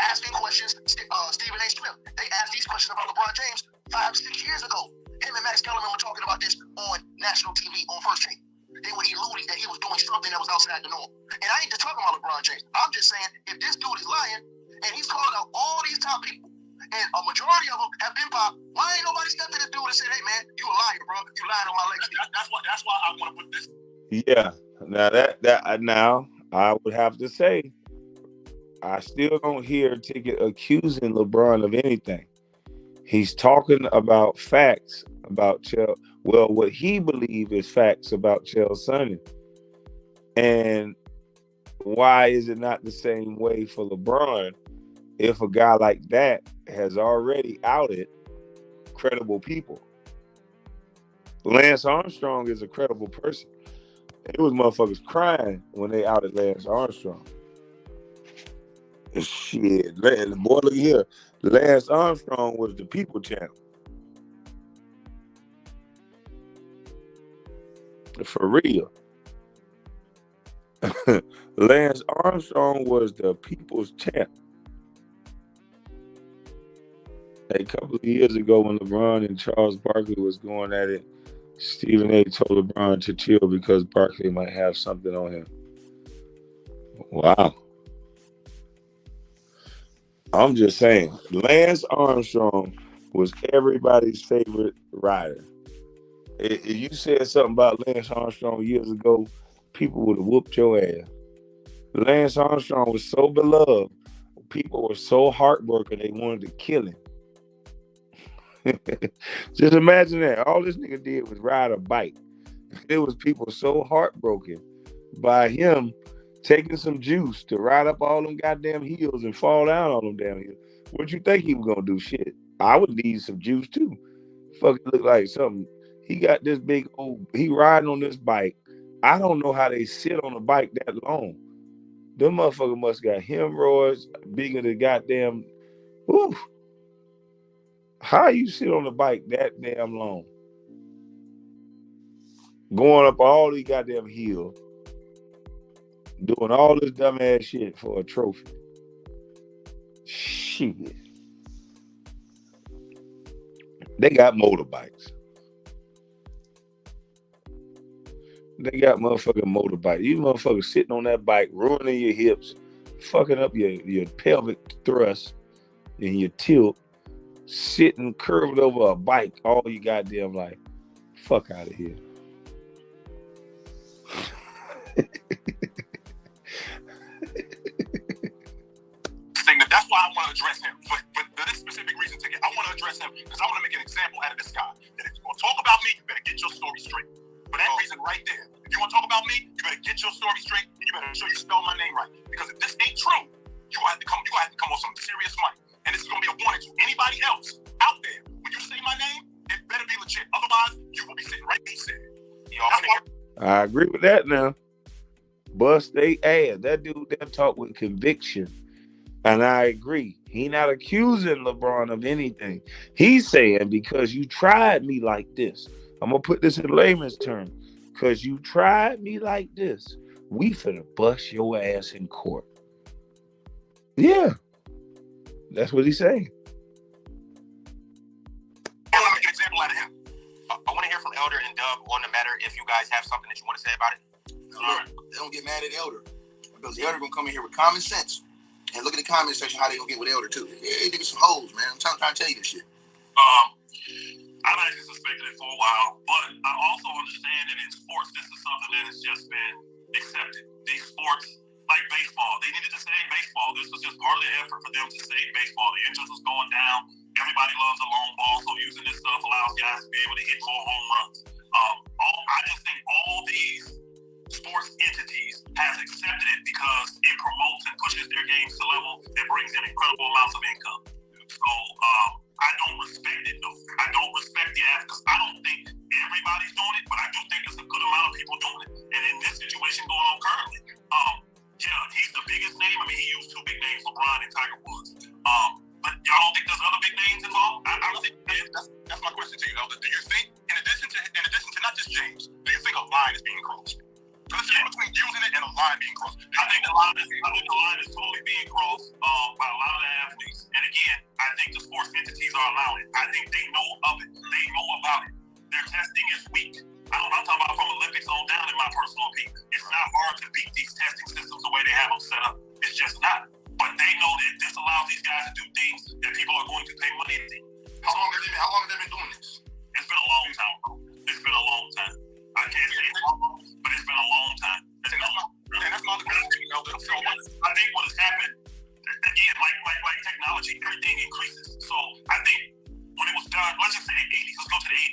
Asking questions, Stephen A. Smith. They asked these questions about LeBron James 5-6 years ago. Him and Max Kellerman were talking about this on national TV on First Take. They were alluding that he was doing something that was outside the norm. And I ain't just talking about LeBron James. I'm just saying, if this dude is lying, and he's calling out all these top people, and a majority of them have been popped, why ain't nobody stepped to this dude and said, hey, man, you a liar, bro. You lied on my legacy. That's why I want to put this. Yeah. Now I would have to say, I still don't hear Ticket accusing LeBron of anything. He's talking about facts about Chelsea. Well, what he believes is facts about Chelsea Sonny. And why is it not the same way for LeBron if a guy like that has already outed credible people? Lance Armstrong is a credible person. It was motherfuckers crying when they outed Lance Armstrong. Shit, boy, look here. Lance Armstrong was the people champ. For real. Lance Armstrong was the people's champ. A couple of years ago when LeBron and Charles Barkley was going at it, Stephen A. told LeBron to chill because Barkley might have something on him. Wow. I'm just saying, Lance Armstrong was everybody's favorite rider. If you said something about Lance Armstrong years ago, people would have whooped your ass. Lance Armstrong was so beloved, people were so heartbroken they wanted to kill him. Just imagine that. All this nigga did was ride a bike. There was people so heartbroken by him taking some juice to ride up all them goddamn hills and fall down on them damn hills. What you think he was gonna do? Shit, I would need some juice too. Fucking look like something. He got this big old. He riding on this bike. I don't know how they sit on a bike that long. Them motherfuckers must got hemorrhoids bigger than goddamn. Woo. How you sit on a bike that damn long? Going up all these goddamn hills. Doing all this dumbass shit for a trophy. Shit. They got motorbikes. They got motherfucking motorbikes. You motherfuckers sitting on that bike, ruining your hips, fucking up your pelvic thrust and your tilt, sitting curved over a bike all you goddamn life. Fuck out of here. That's why I want to address him. For this specific reason, Ticket, I want to address him because I want to make an example out of this guy. That if you're going to talk about me, you better get your story straight. For that reason right there. If you want to talk about me, you better get your story straight and you better make sure you spell my name right. Because if this ain't true, you have to come on some serious money. And this is going to be a warning to anybody else out there. When you say my name, it better be legit. Otherwise, you will be sitting right where you said. I agree with that now. Bust they ass. That dude there talk with conviction. And I agree. He not accusing LeBron of anything. He's saying, because you tried me like this. I'm going to put this in layman's terms. Because you tried me like this, we finna bust your ass in court. Yeah. That's what he's saying. Let me make an example out of him. I want to hear from Elder and Dub on the matter if you guys have something that you want to say about it. They don't get mad at Elder. Because the Elder going to come in here with common sense. And look at the comment section how they gonna get with Elder too. They niggas some hoes, man. I'm trying to tell you this shit. I've actually suspected it for a while, but I also understand that in sports, this is something that has just been accepted. These sports, like baseball, they needed to save baseball. This was just part of the effort for them to save baseball. The interest was going down. Everybody loves a long ball, so using this stuff allows guys to be able to hit more home runs. I just think all these sports entities has accepted it because it promotes and pushes their games to level that brings in incredible amounts of income. So I don't respect it though. I don't respect the app because I don't think everybody's doing it, but I do think there's a good amount of people doing it. And in this situation going on currently, he's the biggest name. I mean, he used two big names, LeBron and Tiger Woods. But y'all don't think there's other big names involved? I don't think That's my question to you, Elder. Do you think, in addition to not just James, do you think a line is being crossed? So this is between using it and a line being crossed. I think the line is totally being crossed by a lot of the athletes. And again, I think the sports entities are allowing it. I think they know of it. They know about it. Their testing is weak. I'm talking about from Olympics on down, in my personal opinion. It's not hard to beat these testing systems the way they have them set up. It's just not. But they know that this allows these guys to do things that people are going to pay money to do. How long have they been doing this? It's been a long time, bro. It's been a long time. I can't say it's long, but it's been a long time. That's not the question, Elder. So I think what has happened, again, like technology, everything increases. So I think when it was done, let's just say the 80s, let's go to the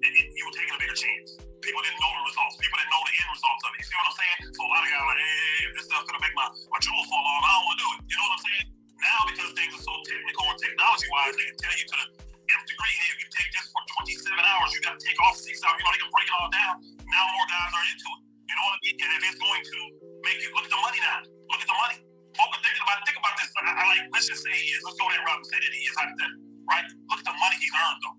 80s, you were taking a bigger chance. People didn't know the results. People didn't know the end results of it. You see what I'm saying? So a lot of guys are like, hey, if this stuff's going to make my jewels fall off, I don't want to do it. You know what I'm saying? Now, because things are so technical and technology-wise, they can tell you to the nth degree, hey, if you take this for 27 hours, you got to take off 6 hours. You know, they can break it all down. Now more guys are into it. You know what I mean? And if it's going to make you look at the money now, look at the money. Folk are think about this. I like, let's just say he is. Let's go ahead and Robin say that he is hypothetical, right? Look at the money he's earned, though.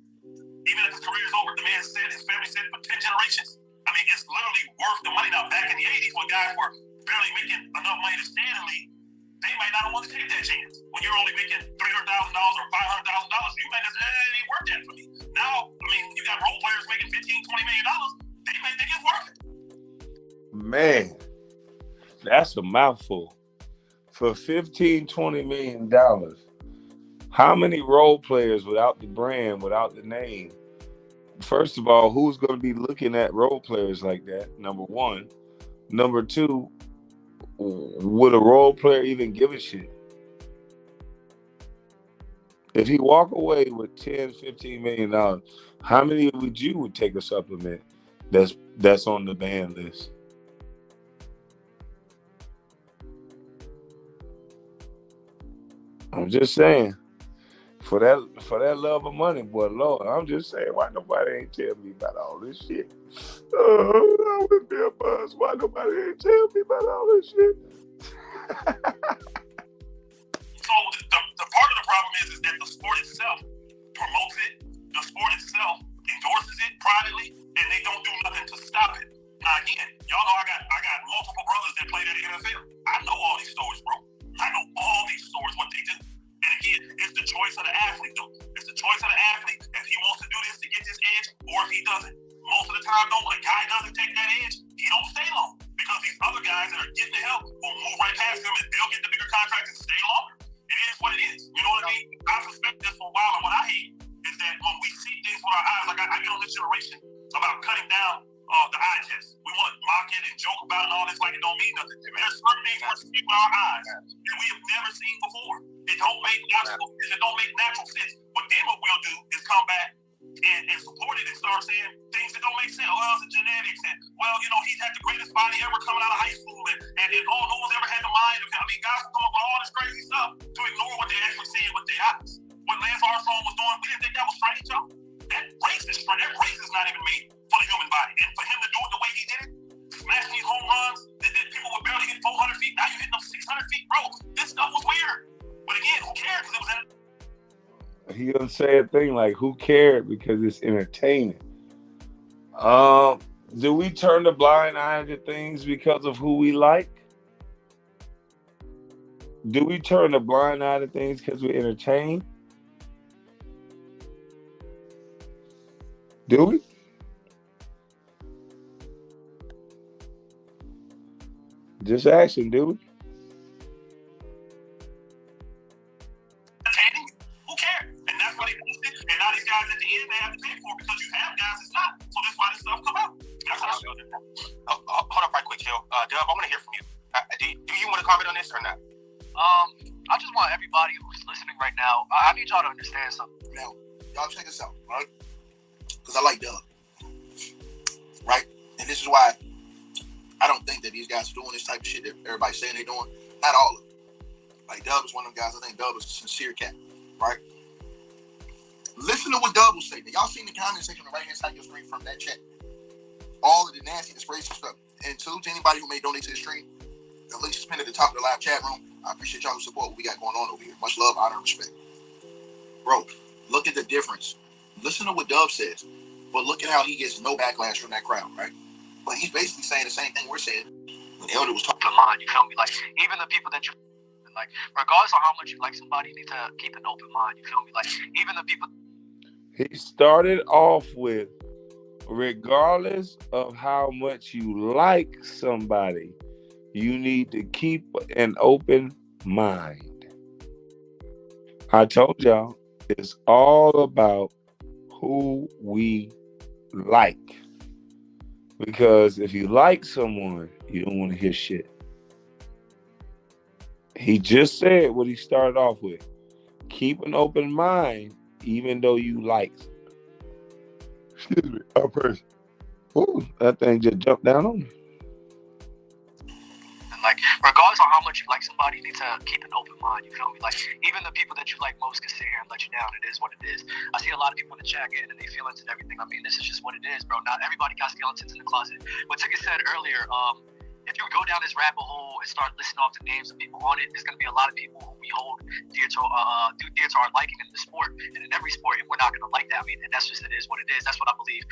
Even if his career is over, the man said, his family said for 10 generations. I mean, it's literally worth the money. Now, back in the 80s, when guys were barely making enough money to stay in the league, they might not want to take that chance. When you're only making $300,000 or $500,000, you might just say, hey, it ain't worth that for me. Now, I mean, you got role players making $15, $20 million, they may think it's worth it. Man, that's a mouthful. For $15, $20 million, how many role players without the brand, without the name? First of all, who's going to be looking at role players like that? Number one. Number two, would a role player even give a shit? If he walk away with $10, $15 million, how many would take a supplement that's on the ban list? I'm just saying, for that love of money, boy, Lord, I'm just saying, why nobody ain't tell me about all this shit? I would be a buzz. Why nobody ain't tell me about all this shit? So the part of the problem is that the sport itself promotes it, the sport itself endorses it privately, and they don't do nothing to stop it. Now again, y'all know I got multiple brothers that played in the NFL. I know all these stories, bro. I know all these stories, what they do. And again, it's the choice of the athlete, though. It's the choice of the athlete if he wants to do this to get this edge or if he doesn't. Most of the time, though, when a guy doesn't take that edge, he don't stay long because these other guys that are getting the help will move right past him and they'll get the bigger contract and stay longer. It is what it is. You know what I mean? I've suspected this for a while, and what I hate is that when we see things with our eyes, like I get on this generation about cutting down the eye test. We want to mock it and joke about it and all this like it don't mean nothing. There's certain things we're seeing with our eyes that we have never seen before. It don't make natural sense. But then what we'll do is come back and support it and start saying things that don't make sense. Well, it's the genetics, and well, you know, he's had the greatest body ever coming out of high school, and oh, no one's ever had the mind of him. I mean, guys will come up with all this crazy stuff to ignore what they actually see with their eyes. What Lance Armstrong was doing, we didn't think that was strange, y'all. That race is not even made for the human body. And for him to do it the way he did it, smashing these home runs that people would barely hit 400 feet, now you're hitting them 600 feet, bro. This stuff was weird. But again, who cares? Because it was He doesn't say a thing like, who cared, because it's entertaining. Do we turn the blind eye to things because of who we like? Do we turn the blind eye to things because we're entertained? Do we? Just asking, do we? Who cares? And that's why they posted. And now these guys at the end, they have to pay for it because you have guys that's not. So that's why this stuff come out. That's how I feel. Hold up right quick, Jill. Dub, I want to hear from you. Do you want to comment on this or not? I just want everybody who's listening right now. I need y'all to understand something. Now, y'all check this out, right? Because I like Dub, right? And this is why I don't think that these guys are doing this type of shit that everybody's saying they're doing. Not all of them. Like, Dub is one of them guys. I think Dub is a sincere cat, right? Listen to what Dub will say. Now, y'all seen the comment section on the right-hand side of your screen from that chat. All of the nasty, disgraceful stuff. And to anybody who may donate to the stream, the link is pinned at the top of the live chat room. I appreciate y'all who support what we got going on over here. Much love, honor, and respect. Bro, look at the difference. Listen to what Dub says, but look at how he gets no backlash from that crowd, right? But he's basically saying the same thing we're saying when Elder was talking. Mind, you feel me? Like, even the people that you like, regardless of how much you like somebody, you need to keep an open mind. You feel me? Like, even the people. He started off with, regardless of how much you like somebody, you need to keep an open mind. I told y'all, it's all about who we like. Because if you like someone, you don't want to hear shit. He just said what he started off with. Keep an open mind, even though you like. Excuse me, a person. Ooh, that thing just jumped down on me. Like, regardless of how much you like somebody, you need to keep an open mind. You feel me? Like, even the people that you like most can sit here and let you down. It is what it is. I see a lot of people in the chat getting their feelings and everything. I mean, this is just what it is, bro. Not everybody got skeletons in the closet. What Ticket said earlier, if you go down this rabbit hole and start listing off the names of people on it, there's going to be a lot of people who we hold dear to our liking in the sport and in every sport, and we're not going to like that. I mean, and that's just, it is what it is. That's what I believe.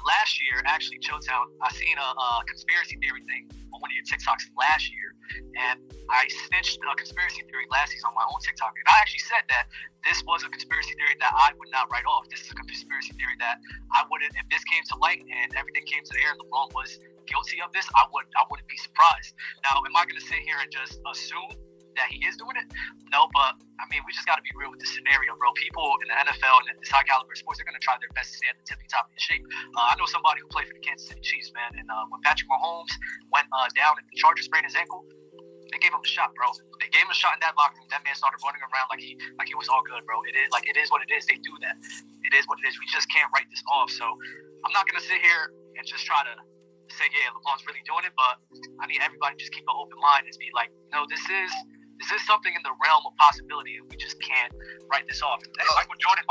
Last year, actually, Chilltown, I seen a conspiracy theory thing on one of your TikToks last year, and I snitched a conspiracy theory last season on my own TikTok, and I actually said that this was a conspiracy theory that I would not write off. This is a conspiracy theory that I wouldn't, if this came to light and everything came to the air and LeBron was guilty of this, I wouldn't be surprised. Now, am I going to sit here and just assume that he is doing it? No, but I mean, we just got to be real with the scenario, bro. People in the NFL and this high caliber sports are going to try their best to stay at the tippy top of the shape. I know somebody who played for the Kansas City Chiefs, man, and when Patrick Mahomes went down and the Chargers sprained his ankle, they gave him a shot, bro. They gave him a shot in that locker room. That man started running around like he was all good, bro. It is what it is. They do that. It is what it is. We just can't write this off. So I'm not gonna sit here and just try to say, yeah, LeBron's really doing it, but I need everybody to just keep an open mind and be like, no, this is something in the realm of possibility, and we just can't write this off. Michael Jordan.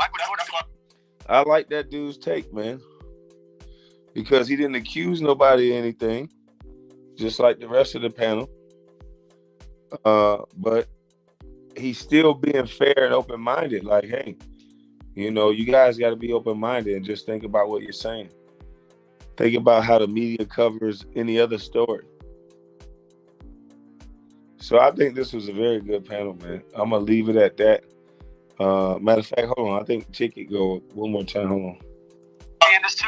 I like that dude's take, man, because he didn't accuse nobody of anything, just like the rest of the panel. But he's still being fair and open-minded. Like, hey, you know, you guys got to be open-minded and just think about what you're saying. Think about how the media covers any other story. So I think this was a very good panel, man. I'm going to leave it at that. Matter of fact, hold on. I think Ticket go one more time. Hold on. This too.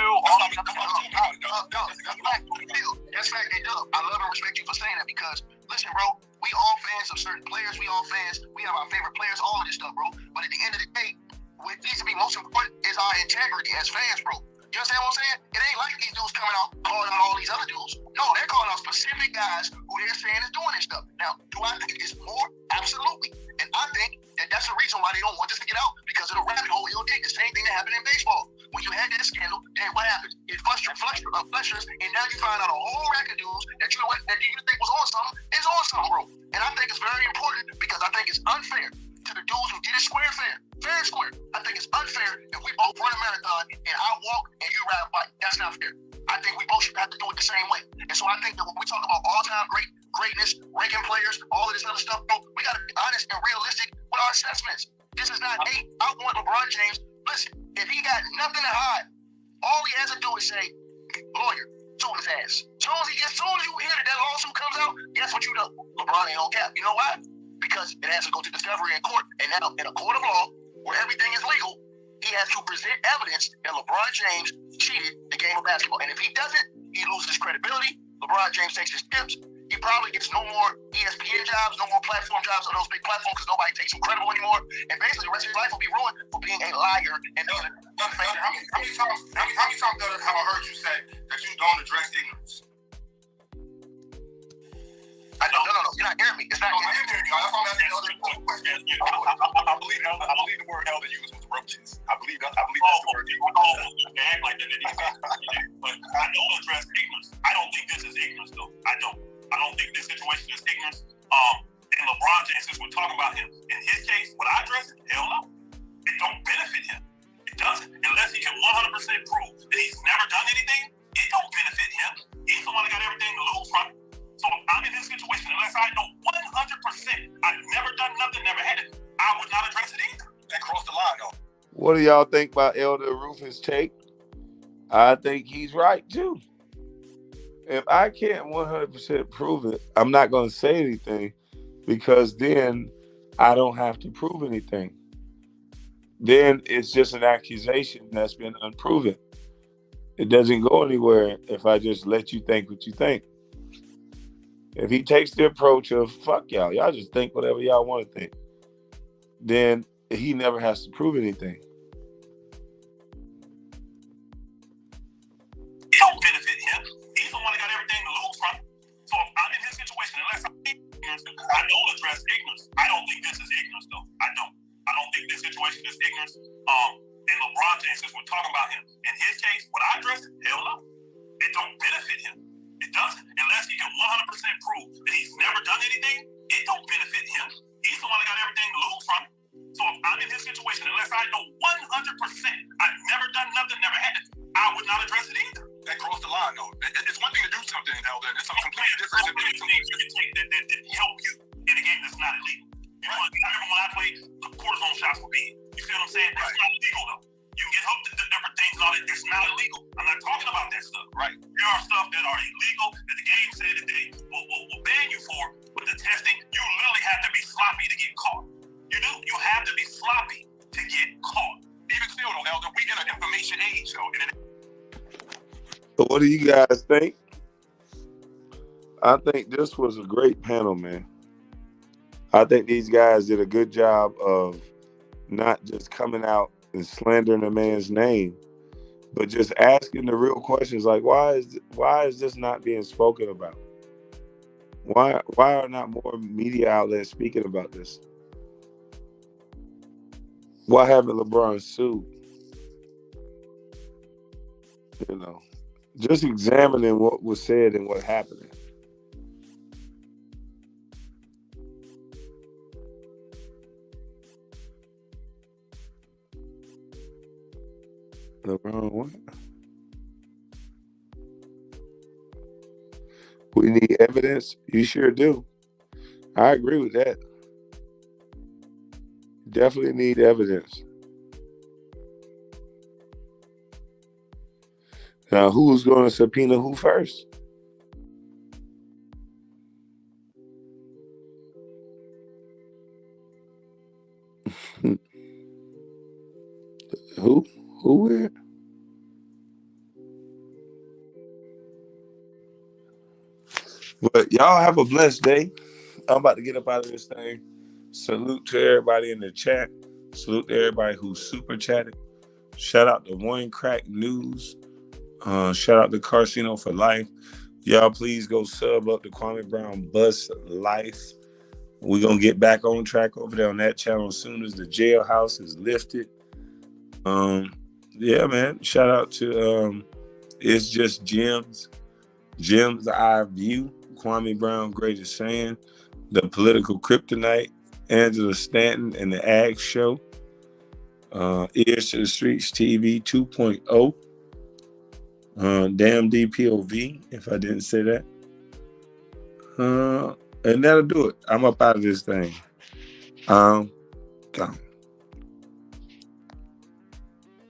That's fact, they do. I love and respect you for saying that because, listen, bro, we all fans of certain players. We all fans. We have our favorite players, all of this stuff, bro. But at the end of the day, what needs to be most important is our integrity as fans, bro. You understand what I'm saying? It ain't like these dudes coming out calling out all these other dudes. No, they're calling out specific guys who they're saying is doing this stuff. Now, do I think it's more? Absolutely. And I think that that's the reason why they don't want this to get out, because of the rabbit hole it'll dig. The same thing that happened in baseball. When you had that scandal, then what happens? It flusters, and now you find out a whole rack of dudes that you think was on something is on something, bro. And I think it's very important because I think it's unfair to the dudes who did it fair and square. I think it's unfair if we both run a marathon and I walk and you ride a bike. That's not fair. I think we both should have to do it the same way. And so I think that when we talk about all-time greatness, ranking players, all of this other stuff, bro, we got to be honest and realistic with our assessments. This is not hate. I want LeBron James. Listen, if he got nothing to hide, all he has to do is say, lawyer, to his ass. As soon as you hear that lawsuit comes out, guess what you know? LeBron ain't on cap. You know why? Because it has to go to discovery in court. And now, in a court of law, where everything is legal, he has to present evidence that LeBron James cheated the game of basketball. And if he doesn't, he loses his credibility. LeBron James takes his tips. He probably gets no more ESPN jobs, no more platform jobs on those big platforms because nobody takes him credible anymore. And basically, the rest of his life will be ruined for being a liar and being a How many times have I heard you say that you don't address ignorance? No. You're not hearing me. It's not. I believe the word elder used was roaches. I believe that's the word. They act like that. But I don't address ignorance. I don't think this is ignorance, though. I don't think this situation is ignorance. And LeBron James, since we're talking about him, in his case, would I address it? Hell no. It don't benefit him. It doesn't. Unless he can 100% prove that he's never done anything, it don't benefit him. He's the one that got everything to lose from it. So if I'm in this situation, unless I know 100% I've never done nothing, never had it, I would not address it either. That crossed the line, though. What do y'all think about Elder Rufus' take? I think he's right, too. If I can't 100% prove it, I'm not going to say anything because then I don't have to prove anything. Then it's just an accusation that's been unproven. It doesn't go anywhere if I just let you think what you think. If he takes the approach of, fuck y'all just think whatever y'all want to think, then he never has to prove anything. It don't benefit him. He's the one that got everything to lose from. So if I'm in his situation, unless I don't address ignorance. I don't think this is ignorance, though. I don't think this situation is ignorance. And LeBron James, since we're talking about him, in his case, would I address it? Hell no. It don't benefit him. It doesn't. Unless he can 100% prove that he's never done anything, it don't benefit him. He's the one that got everything to lose from. So if I'm in his situation, unless I know 100% I've never done nothing, never had it, I would not address it either. That crossed the line, though. It's one thing to do something, Elder, and it's something completely different. There's some things you can take that help you in a game that's not illegal. You know, I remember when I played, the cortisone shots were big. You feel what I'm saying? That's not illegal, though. You can get hooked to different things and all that. It's not illegal. I'm not talking about that stuff. Right. There are stuff that are illegal that the game said that they will ban you for, but the testing, you literally have to be sloppy to get caught. You do. You have to be sloppy to get caught. Even still, though, Elder, we in an information age, though. So what do you guys think? I think this was a great panel, man. I think these guys did a good job of not just coming out and slandering a man's name, but just asking the real questions like, why is this not being spoken about? Why are not more media outlets speaking about this? Why haven't LeBron sued? You know, just examining what was said and what happened. LeBron what? We need evidence? You sure do. I agree with that. Definitely need evidence. Now, who's going to subpoena who first? Who? Who where? But y'all have a blessed day. I'm about to get up out of this thing. Salute to everybody in the chat. Salute to everybody who super chatted. Shout out to One Crack News. Shout out to Carcino for Life. Y'all please go sub up to Kwame Brown Bustlife. We're going to get back on track over there on that channel as soon as the jailhouse is lifted. Yeah, man. Shout out to It's Just Gems. Gems I View. Kwame Brown, Greatest Fan. The Political Kryptonite. Angela Stanton and the Ag Show. Ears to the Streets TV 2.0. Damn DPOV, if I didn't say that. And that'll do it. I'm up out of this thing. Gone.